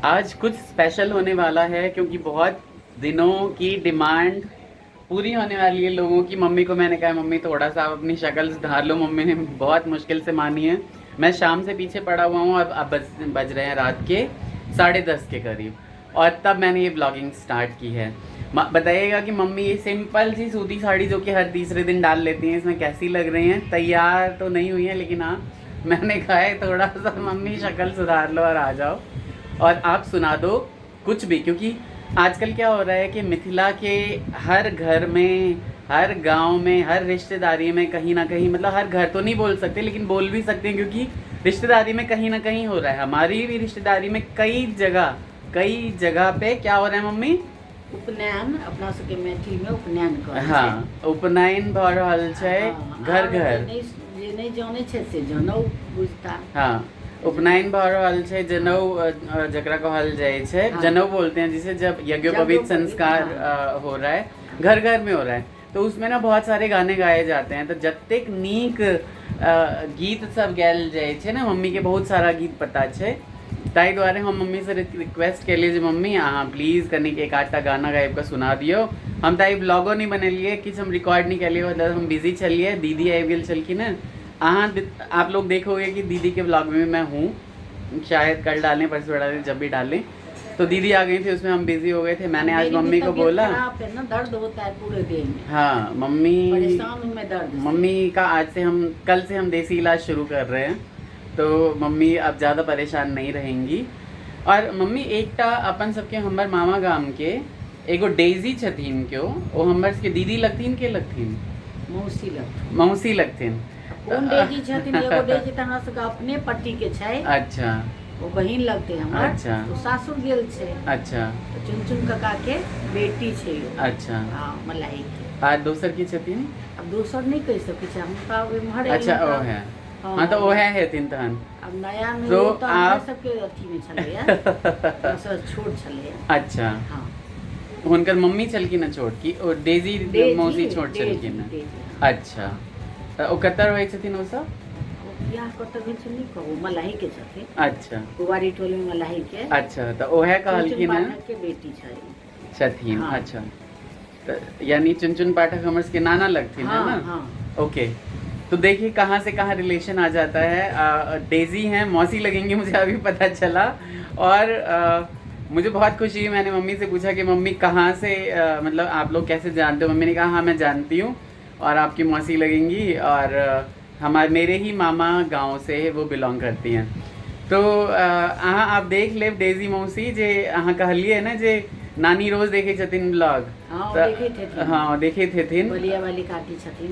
आज कुछ स्पेशल होने वाला है क्योंकि बहुत दिनों की डिमांड पूरी होने वाली है लोगों की। मम्मी को मैंने कहा मम्मी थोड़ा सा आप अपनी शक्ल सुधार लो। मम्मी ने बहुत मुश्किल से मानी है। मैं शाम से पीछे पड़ा हुआ हूँ। अब बज रहे हैं रात के 10:30 के करीब, और तब मैंने ये ब्लॉगिंग स्टार्ट की है। बताइएगा कि मम्मी ये सिंपल सी सूती साड़ी जो कि हर तीसरे दिन डाल लेती हैं, इसमें कैसी लग रही हैं। तैयार तो नहीं हुई है, लेकिन हाँ मैंने कहा है थोड़ा सा मम्मी शक्ल सुधार लो और आ जाओ और आप सुना दो कुछ भी। क्योंकि आजकल क्या हो रहा है कि मिथिला के हर घर में, हर गांव में, हर रिश्तेदारी में कहीं ना कहीं, मतलब हर घर तो नहीं बोल सकते लेकिन बोल भी सकते हैं, क्योंकि रिश्तेदारी में कहीं ना कहीं हो रहा है। हमारी भी रिश्तेदारी में कई जगह पे क्या हो रहा है मम्मी? उपनयन अपना सबके मैथिली में उपनयन कहै छै। हाँ, उपनयन भ रहल छै घर घर। जे नहीं जाने छै से जनऊ बुझता। हाँ, उपनयन भ रहल छै, जनऊ जकरा कहल जाए छै, हाँ। जनऊ बोलते हैं जिसे, जब यज्ञोपवीत संस्कार हो रहा है, घर घर में हो रहा है। तो उसमें ना बहुत सारे गाने गाए जाते हैं। तो जतेक नीक गीत सब गायल जाए छै ना, मम्मी के बहुत सारा गीत पता छै। ताहि द्वारे हम मम्मी से रिक्वेस्ट के लिए जे मम्मी अहाँ प्लीज कनिक एक आधटा गाना गाबि कऽ सुना दियो। हम ताहि ब्लॉगो नहीं बनेलिए, किछु हम रिकॉर्ड नहीं केलिए, मतलब हम बिजी छलिए। दीदी आबि गेल छलखिन हैं। आप लोग देखोगे कि दीदी के ब्लॉग में मैं हूँ, शायद कल डालें परसों डालें, जब भी डालें। तो दीदी आ गई थी, उसमें हम बिजी हो गए थे। मैंने आज मम्मी को बोला, ना दर्द होता है पूरे देह में। हाँ मम्मी परेशान हूं मैं दर्द से। मम्मी का आज से कल से हम देसी इलाज शुरू कर रहे हैं, तो मम्मी अब ज़्यादा परेशान नहीं रहेंगी। और मम्मी एकटा अपन सबके हमर मामा गाम के एगो डेजी छथिन, क्यों वो हमर के दीदी लगथिन के लगथिन? मौसी लगथिन। कौन डेजी छथिन? एगो डेजी त हमरा सबके अपने पट्टी के छै। अच्छा, वो बहिन लगते हमर। अच्छा। तो सासुर गेल छै। अच्छा, तो चुनचुन कका के बेटी छै। अच्छा। हां, मलाई के। आ दोसर की छथिन? अब दोसर नहीं कह सकै छै हम, तो एम्हर। अच्छा, ओ है। हाँ, तो वो है हेथिन तहन। अब नया में तो तो आप सबके अथी में छलैया। दोसर छोट छलैया। अच्छा, हां। हुनकर मम्मी छलखिन न छोट की, और डेजी मौसी छोट छलखिन न। अच्छा, तो ओ कतऽ रहै छथिन ओ सब? बियाह कतऽ भेल छै नहीं कहू, मलाही के छथिन। अच्छा, कुवारी टोली में मलाही के। अच्छा, तो ओहे कहलखिन है के बेटी छथिन। हाँ। अच्छा, तो यानी चुनचुन पाठक हमर के नाना लगथिन, है ना? हाँ। ओके, तो देखिए कहाँ से कहाँ रिलेशन आ जाता है। डेजी हैं, मौसी लगेंगे, मुझे अभी पता चला। और मुझे बहुत खुशी हुई। मैंने मम्मी से पूछा कि मम्मी कहाँ से, मतलब आप लोग कैसे जानते हो? मम्मी ने कहा हाँ मैं जानती हूँ और आपकी मौसी लगेंगी, और मेरे ही मामा गांव से वो बिलोंग करती हैं। तो अहाँ आप देख ले डेजी मौसी जे अहाँ कहलिए ना जे नानी रोज देखे छथिन ब्लॉग। हाँ, देखे थेथिन। बलिया वाली काटी छथिन।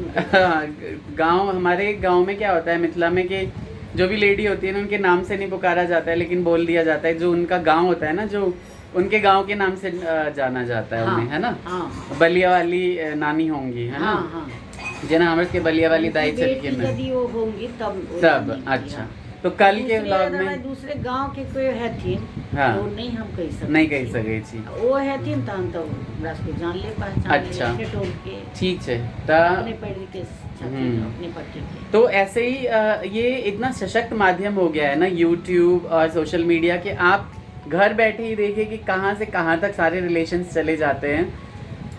गांव, हमारे गांव में क्या होता है मिथिला में कि जो भी लेडी होती है ना, उनके नाम से नहीं पुकारा जाता है, लेकिन बोल दिया जाता है जो उनका गांव होता है ना, जो उनके गांव के नाम से जाना जाता है। हाँ, उन्हें, है ना? हाँ। बलिया वाली नानी होंगी, है ना? हाँ। जना हमर के बलिया वाली दाई छलखिन यदि वो होंगी तब। अच्छा, तो कल के व्लॉग में दूसरे गांव के कोई हेथिन। हाँ, तो नहीं हम कह सकते, नहीं कह सकै छी। वो हेथिन तहन तो हमरा सबके जान ले पहचान। अच्छा, ले टोल के ठीक है। अपने पढ़ के छथिन, अपने पट्टी के। तो ऐसे ही ये इतना सशक्त माध्यम हो गया है ना यूट्यूब और सोशल मीडिया के, आप घर बैठे ही देखिए कि कहाँ से कहाँ तक सारे रिलेशंस चले जाते हैं।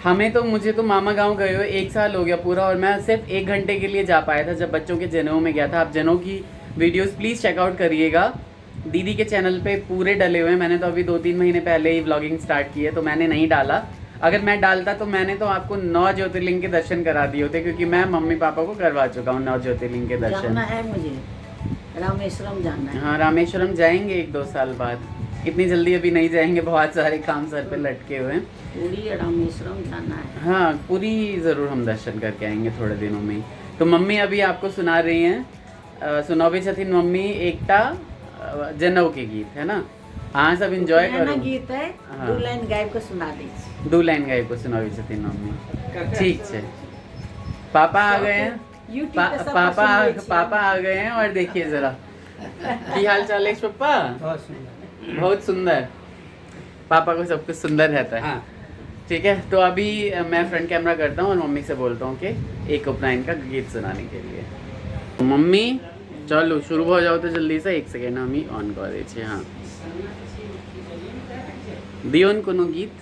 हमें तो, मुझे तो मामा गांव गए हुए 1 साल हो गया पूरा, और मैं सिर्फ 1 घंटे के लिए जा पाया था जब बच्चों के जनेऊ में गया था। आप जनेऊ की वीडियोस प्लीज़ चेकआउट करिएगा, दीदी के चैनल पे पूरे डले हुए हैं। मैंने तो अभी 2-3 महीने पहले ही व्लॉगिंग स्टार्ट की है, तो मैंने नहीं डाला। अगर मैं डालता तो मैंने तो आपको 9 ज्योतिर्लिंग के दर्शन करा दिए होते, क्योंकि मैं मम्मी पापा को करवा चुका हूँ 9 ज्योतिर्लिंग के दर्शन। जाना है मुझे, रामेश्वरम जाना है। हाँ, रामेश्वरम जाएंगे 1-2 साल बाद, इतनी जल्दी अभी नहीं जाएंगे, बहुत सारे काम सर पे लटके हुए हैं। पूरी रामेश्वरम जाना है। हाँ, पूरी ज़रूर हम दर्शन करके आएंगे थोड़े दिनों में ही। तो मम्मी अभी आपको सुना रही हैं, सुनाबे छथिन मम्मी एकटा जनऊ के गीत, है ना? हाँ, सब एंजॉय करो। गीत है। हाँ। 2 लाइन गायब को सुना दी। 2 लाइन गायब को सुनाबे छथिन मम्मी। ठीक है, पापा आ गए हैं। पापा आ गए हैं, और देखिए जरा की हाल चाल है पप्पा? बहुत सुंदर। पापा को सब कुछ सुंदर रहता है। हाँ। ठीक है, तो अभी मैं फ्रंट कैमरा करता हूँ और मम्मी से बोलता हूँ कि एक उपनयन का गीत सुनाने के लिए। मम्मी चलो शुरू हो जाओ तो जल्दी से, 1 सेकेंड हम ही ऑन कर दे। हाँ, दियोन कोनो गीत।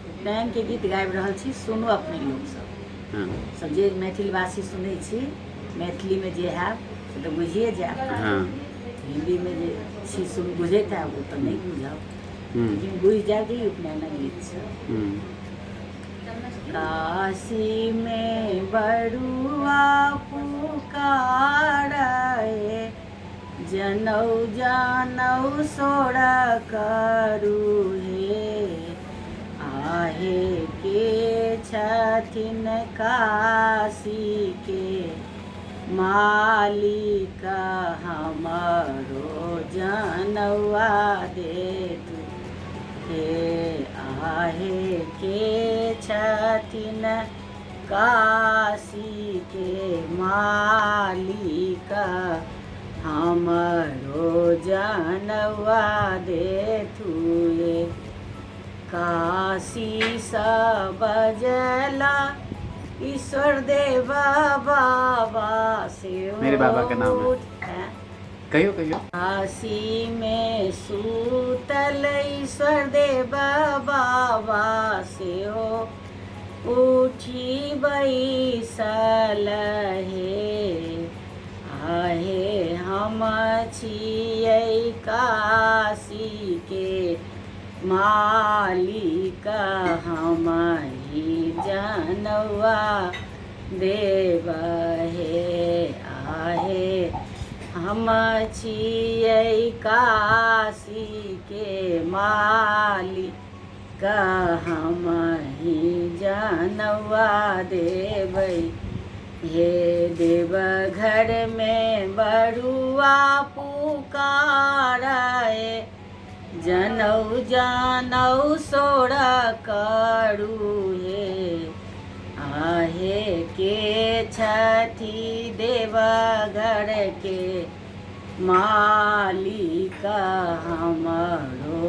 उपनयन के गीत गाबि रहल छी, सुनू अपने लोग सब। हाँ सब जे मैथिलवासी सुनै छी, मैथिली में जे हैब से तऽ बुझिए जायब। हाँ हिंदी में जे छी सुन बुझैत हैब ओ तऽ नहीं बुझब, लेकिन बुझि जायब जे ई उपनयनक गीत छै। काशी में बड़ुआ पुकारे, जनौ जानौ सोर करू हे। आहे के छथिन काशी के मालिक, हमरो जनौआ देतु हे। आहे के छथिन काशी के मालिक, हमरो जनौआ देतु हे। काशी सँ बजला ईश्वर देव बाबा से मेरे बाबा का नाम है। कहियो कहियो। काशी में सूतल ईश्वर देव बाबा से हो उठी बैसल हे। आहे हम छियै काशी के मालिक, हम ही जनौआ देव हे। आहे हम छियै काशी के मालिक, हम ही जनौआ देबै हे। देवघर में बड़ुआ पुकारे, जनौ जानौ सोर करू हे। आहे के छथि देवघर के मालिक, हमरो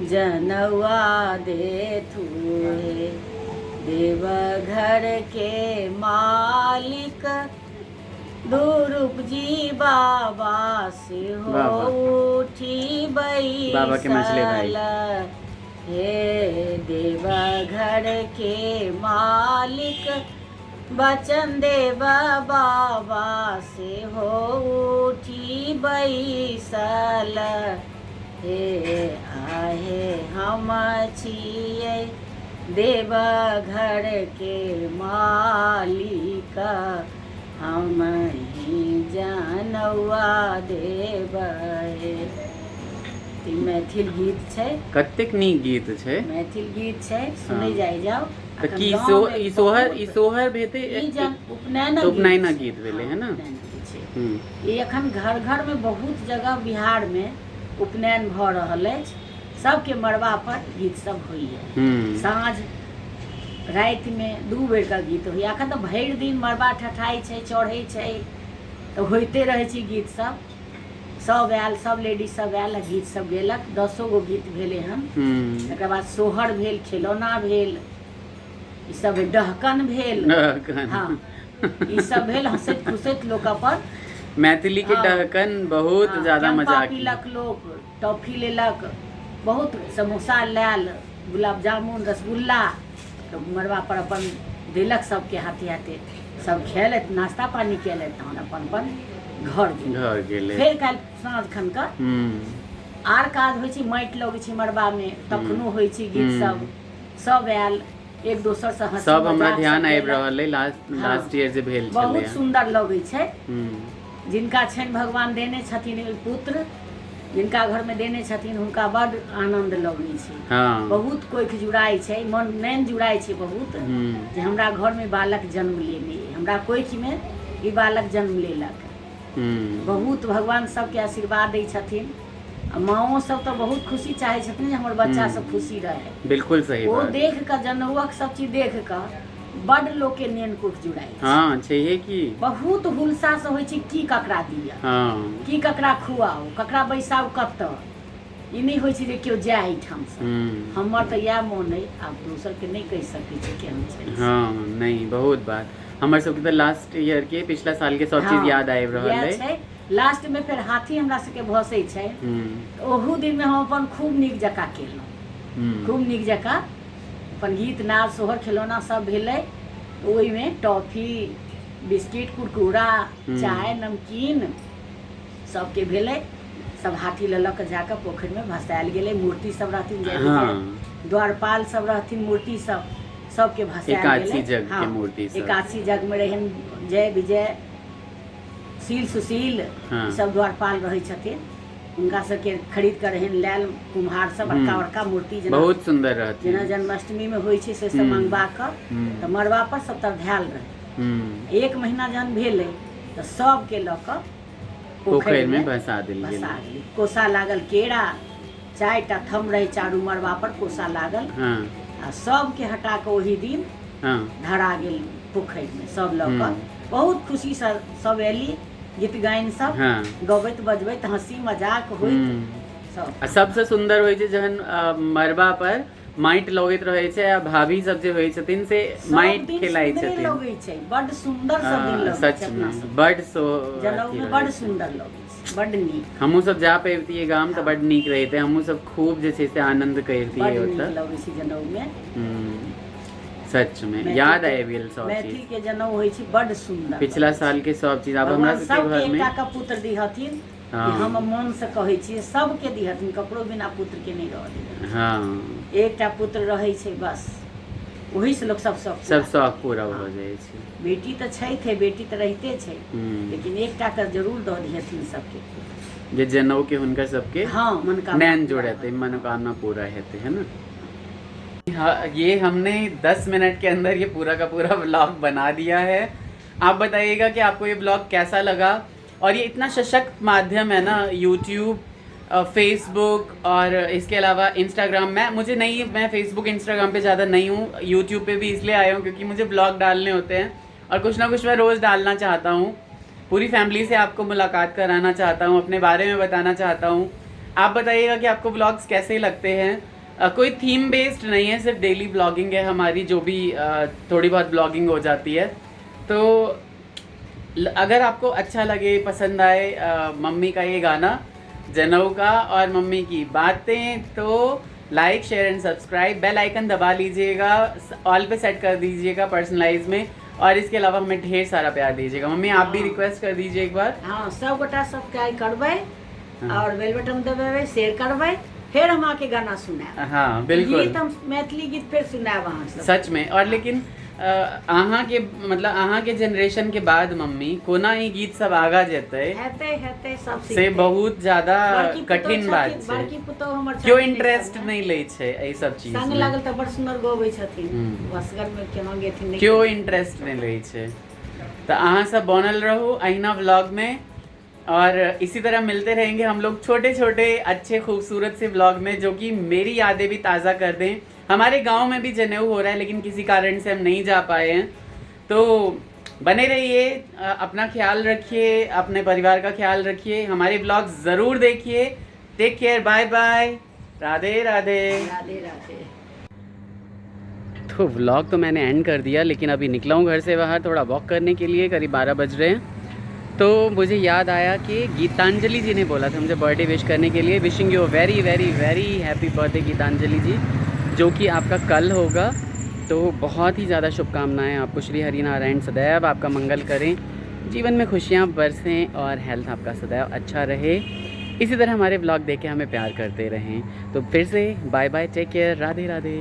जनौआ देथु हे। देवघर के मालिक दुरूप जी बाबा से हो उठी बाबा के मछली भाई। बैसल हे। देवघर के मालिक बचन देव बाबा से हो उठी बैसल हे। आहे हम छियै देवघर के मालिक, हम ही जनौआ देबै। ई मैथिल गीत छै। कतेक नीक गीत छै। मैथिल गीत छै, सुनै जाइ जाओ। तऽ की ई सोहर भेते उपनयन गीत भेलै है ना। ई एखन घर घर में बहुत जगह बिहार में उपनयन भऽ रहल अछि। सबके मड़बा पर गीत सब होइए। साँझ राति में 2 बेर का गीत होइए। एखन तऽ भरि दिन मड़बा ठठाई छै, चढ़ै छै, तऽ होइते रहै छै गीत सब। सब आयल, सब लेडीज सब आयल, गीत सब गेलक। 10 गो गीत भेले हन। तकर बाद सोहर भेल, खिलौना भेल, ई सब डहकन भेल। हाँ, ई सब भेल। हंसैत खुसैत लोक अपन मैथिली के डहकन बहुत ज्यादा मजाक पीलक, लोग टॉफी लेलक, बहुत समोसा लायल, गुलाब जामुन, रसगुल्ला मड़बा पर अपन देलक सबके हाथे हाथे। सब खेलत, नाश्ता पानी केलत, तहन अपन अपन घर गेल। फेर काल्हि साँझ खन कऽ आर काज होइ छै। माटि लगै छै मड़बा में, तखनो होइ छै गीत सब। सब आयल, एक दोसर से हंसी सब हमरा ध्यान आबि रहल है। लास्ट ईयर जे भेल छलै, बहुत सुंदर लगै छै। जिनका छनि भगवान देने छथिन पुत्र, जिनका घर में देने छथिन, हुनका बड़ आनंद लगै छै। बहुत कोइख जुड़ाई छै, मन नैन जुड़ाई छै बहुत, जे हमरा घर में बालक जन्म लेने, हमरा कोइख में ई बालक जन्म लेलक। बहुत भगवान सबके आशीर्वाद दै छथिन। माओ सब तो बहुत खुशी चाहे छथिन जे हमर बच्चा सब खुशी रहे। बिल्कुल सही वो बात। देख कर जनौक सब चीज देख कर बड़ लोग के नेन कुट जुड़ाई। हाँ चाहिए कि बहुत हुलसा से होई छै की ककरा दिया, की ककरा खुआओ, ककरा बैसाओ कत। ई नहीं होई छै जे केओ जाए एठाम से। हमर तो या मोन है, आब दोसर के नहीं कह सकै छै केहन छै। हाँ नहीं बहुत बात। हमर सब के लास्ट ईयर के पिछला साल के सब चीज याद आबि रहल है। लास्ट में फिर हाथी हमरा सबके भसै छै। ओहू दिन में हम अपन खूब नीक जकाँ केलहुँ, खूब नीक जकाँ अपन गीत नाद सोहर खिलौना सब भेलै। ओहिमे टॉफी बिस्किट कुरकुरा चाय नमकीन सबके भेलै। सब हाथी लऽ कऽ जाकऽ पोखरिमे भसायल गेलै। मूर्ति सब रहथिन, द्वारपाल सब रहथिन, मूर्ति सब सबके भसायल गेलै। एकादशी जग में रहन जय विजय शील सुशील सब द्वारपाल रहै छथिन। उनका सबके खरीद कर रहन लायल कुम्हार सब बड़का बड़का मूर्ति बहुत सुंदर रहती जेना जन्माष्टमी में होइ छै से सब मंगवा कऽ तऽ मड़बा पर सब तर धैल रहै। 1 महीना जहन भेलै तऽ सबके लऽ कऽ पोखरि में भसा देली। कोसा लागल केरा 4टा थम रहे चारू मड़बा पर कोसा लागल आ सबके हटा कऽ ओही दिन धरा गेल पोखरि में सब लऽ कऽ। बहुत खुशी से सब एली, गीत गायन सब गबैत बजबैत हंसी मजाक होइत सब। सबसे सुंदर होइ छै जहन मरबा पर माइट लगैत रहै छै आ भाभी सब जे होइ छथिन से माइट खिलाइ छथिन। लगै छै बड सुंदर सब दिन लगै छै। सच में बड जनऊ में बड सुंदर लगै छै, बड नीक। हमहू सब जा पेबतियै गाम तऽ बड नीक रहिते। हमहू सब खूब जे छै से आनंद करतियै ओतऽ। लगै छै जनऊ में सच में याद आबि गेल सब चीज। मैथिल के जनऊ होइ छै बड सुंदर। पिछला साल के सब चीज आब हमरा सबके घर में एकटा पुत्र दिहथिन। हम मन से कहै छियै सबके दिहथिन, ककरो बिना पुत्र के नहीं रह देथिन। हाँ एकटा पुत्र रहै छै बस, वही से लोग सब शौक पूरा हो जाइ छै। बेटी तऽ छै, बेटी तऽ रहिते छै, लेकिन एकटा के जरूर दऽ दिहथिन सबके जे जनऊ के हुनकर सबके हाँ नैन जोड़ते मनोकामना पूरा हेते, है ना। हाँ, ये हमने 10 मिनट के अंदर ये पूरा का पूरा व्लॉग बना दिया है। आप बताइएगा कि आपको ये व्लॉग कैसा लगा। और ये इतना सशक्त माध्यम है ना, यूट्यूब, फेसबुक और इसके अलावा इंस्टाग्राम। मैं फेसबुक इंस्टाग्राम पे ज़्यादा नहीं हूँ, यूट्यूब पे भी इसलिए आया हूँ क्योंकि मुझे व्लॉग डालने होते हैं और कुछ ना कुछ मैं रोज़ डालना चाहता हूँ। पूरी फैमिली से आपको मुलाकात कराना चाहता हूँ, अपने बारे में बताना चाहता हूँ। आप बताइएगा कि आपको व्लॉग्स कैसे लगते हैं। कोई थीम बेस्ड नहीं है, सिर्फ डेली ब्लॉगिंग है हमारी, जो भी थोड़ी बहुत ब्लॉगिंग हो जाती है। तो अगर आपको अच्छा लगे, पसंद आए मम्मी का ये गाना जनऊ का और मम्मी की बातें, तो like share and subscribe, bell icon दबा लीजिएगा, ऑल पे सेट कर दीजिएगा पर्सनलाइज में। और इसके अलावा हमें ढेर सारा प्यार दीजिएगा। मम्मी आप भी रिक्वेस्ट कर दीजिए एक बार। हाँ, सब गोटा सब्सक्राइब करबै और बेल बटन दबाबै, शेयर करबै, फिर हम आके गाना सुनाए। हाँ बिल्कुल, गीत हम मैथिली गीत फिर सुनाए वहाँ से। सच में। और लेकिन अहाँ के मतलब अहाँ के जनरेशन के बाद मम्मी कोना ई गीत सब आगा जेतै हेतै सब से बहुत ज्यादा कठिन बात छै। बड़की पुतौह हमर क्यों इंटरेस्ट नहीं लै छै एहि सब चीज संग लागल त बड़ सुंदर गबै छथिन, बसगर में केना गेथिन नहीं, क्यों इंटरेस्ट नहीं लै छै। तो अहाँ सब बनल रहू अहिना व्लॉग में और इसी तरह मिलते रहेंगे हम लोग छोटे छोटे अच्छे खूबसूरत से व्लॉग में, जो कि मेरी यादें भी ताज़ा कर दें। हमारे गांव में भी जनेऊ हो रहा है लेकिन किसी कारण से हम नहीं जा पाए हैं। तो बने रहिए, अपना ख्याल रखिए, अपने परिवार का ख्याल रखिए, हमारे ब्लॉग ज़रूर देखिए। Take care, bye bye, Radhe Radhe Radhe Radhe. तो व्लॉग तो मैंने एंड कर दिया, लेकिन अभी निकला हूँ घर से बाहर थोड़ा वॉक करने के लिए। करीब 12 बज रहे हैं। तो मुझे याद आया कि गीतांजलि जी ने बोला था मुझे बर्थडे विश करने के लिए। Wishing you very very very happy birthday Geetanjali ji, जो कि आपका कल होगा। तो बहुत ही ज़्यादा शुभकामनाएं आपको। श्री हरिनारायण सदैव आपका मंगल करें, जीवन में खुशियाँ बरसें और हेल्थ आपका सदैव अच्छा रहे। इसी तरह हमारे ब्लॉग देख के हमें प्यार करते रहें। तो फिर से bye bye, take care, Radhe Radhe.